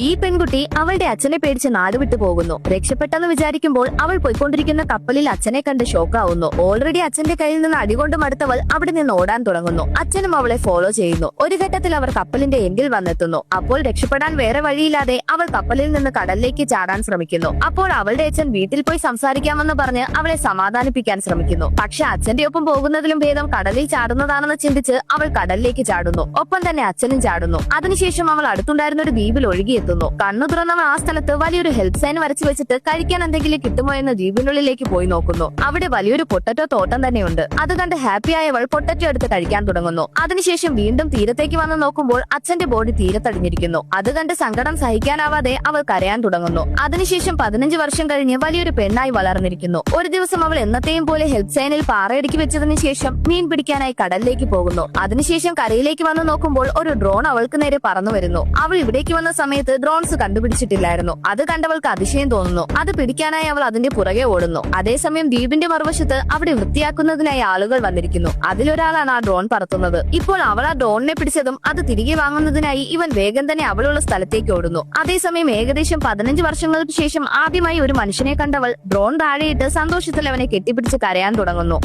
ഈ പെൺകുട്ടി അവളുടെ അച്ഛനെ പേടിച്ച് നാട് വിട്ടു പോകുന്നു. രക്ഷപ്പെട്ടെന്ന് വിചാരിക്കുമ്പോൾ അവൾ പോയിക്കൊണ്ടിരിക്കുന്ന കപ്പലിൽ അച്ഛനെ കണ്ട് ഷോക്കാവുന്നു. ഓൾറെഡി അച്ഛന്റെ കയ്യിൽ നിന്ന് അടികൊണ്ട് മടുത്തവൾ അവിടെ നിന്ന് ഓടാൻ തുടങ്ങുന്നു. അച്ഛനും അവളെ ഫോളോ ചെയ്യുന്നു. ഒരു ഘട്ടത്തിൽ അവർ കപ്പലിന്റെ എൻഡിൽ വന്നെത്തുന്നു. അപ്പോൾ രക്ഷപ്പെടാൻ വേറെ വഴിയില്ലാതെ അവൾ കപ്പലിൽ നിന്ന് കടലിലേക്ക് ചാടാൻ ശ്രമിക്കുന്നു. അപ്പോൾ അവളുടെ അച്ഛൻ വീട്ടിൽ പോയി സംസാരിക്കാമെന്ന് പറഞ്ഞ് അവളെ സമാധാനിപ്പിക്കാൻ ശ്രമിക്കുന്നു. പക്ഷെ അച്ഛന്റെ ഒപ്പം പോകുന്നതിലും ഭേദം കടലിൽ ചാടുന്നതാണെന്ന് ചിന്തിച്ച് അവൾ കടലിലേക്ക് ചാടുന്നു. ഒപ്പം തന്നെ അച്ഛനും ചാടുന്നു. അതിനുശേഷം അവൾ അടുത്തുണ്ടായിരുന്ന ഒരു ദ്വീപിൽ ഒഴുകിയെത്തുന്നു. കണ്ണു തുറന്നവൾ ആ സ്ഥലത്ത് വലിയൊരു ഹെൽപ്പ് സൈൻ വരച്ചു വെച്ചിട്ട് കഴിക്കാൻ എന്തെങ്കിലും കിട്ടുമോ എന്ന് ദ്വീപിനുള്ളിലേക്ക് പോയി നോക്കുന്നു. അവിടെ വലിയൊരു പൊട്ടറ്റോ തോട്ടം തന്നെയുണ്ട്. അത് കണ്ട് ഹാപ്പി ആയവൾ പൊട്ടറ്റോ എടുത്ത് കഴിക്കാൻ തുടങ്ങുന്നു. അതിനുശേഷം വീണ്ടും തീരത്തേക്ക് വന്ന് നോക്കുമ്പോൾ അച്ഛന്റെ ബോഡി തീരത്തടിഞ്ഞിരിക്കുന്നു. അത് കണ്ട് സങ്കടം സഹിക്കാനാവാതെ അവൾ കരയാൻ തുടങ്ങുന്നു. അതിനുശേഷം 15 വർഷം കഴിഞ്ഞ് വലിയൊരു പെണ്ണായി വളർന്നിരിക്കുന്നു. ഒരു ദിവസം അവൾ എന്നത്തെയും പോലെ ഹെൽപ്പ് സൈനിൽ പാറയടുക്കി വെച്ചതിന് ശേഷം മീൻ പിടിക്കാനായി കടലിലേക്ക് പോകുന്നു. അതിനുശേഷം കരയിലേക്ക് വന്ന് നോക്കുമ്പോൾ ഒരു ഡ്രോൺ അവൾക്ക് നേരെ പറന്നു വരുന്നു. അവൾ ഇവിടേക്ക് വന്ന സമയത്ത് ഡ്രോൺസ് കണ്ടുപിടിച്ചിട്ടില്ലായിരുന്നു. അത് കണ്ടവൾക്ക് അതിശയം തോന്നുന്നു. അത് പിടിക്കാനായി അവൾ അതിന്റെ പുറകെ ഓടുന്നു. അതേസമയം ദ്വീപിന്റെ മറുവശത്ത് അവിടെ വൃത്തിയാക്കുന്നതിനായി ആളുകൾ വന്നിരിക്കുന്നു. അതിലൊരാളാണ് ആ ഡ്രോൺ പറത്തുന്നത്. ഇപ്പോൾ അവൾ ആ ഡ്രോണിനെ പിടിച്ചതും അത് തിരികെ വാങ്ങുന്നതിനായി ഇവൻ വേഗം തന്നെ അവളുള്ള സ്ഥലത്തേക്ക് ഓടുന്നു. അതേസമയം ഏകദേശം 15 വർഷങ്ങൾക്ക് ശേഷം ആദ്യമായി ഒരു മനുഷ്യനെ കണ്ടവൾ ഡ്രോൺ താഴെയിട്ട് സന്തോഷത്തിൽ അവനെ കെട്ടിപ്പിടിച്ച് കരയാൻ തുടങ്ങുന്നു.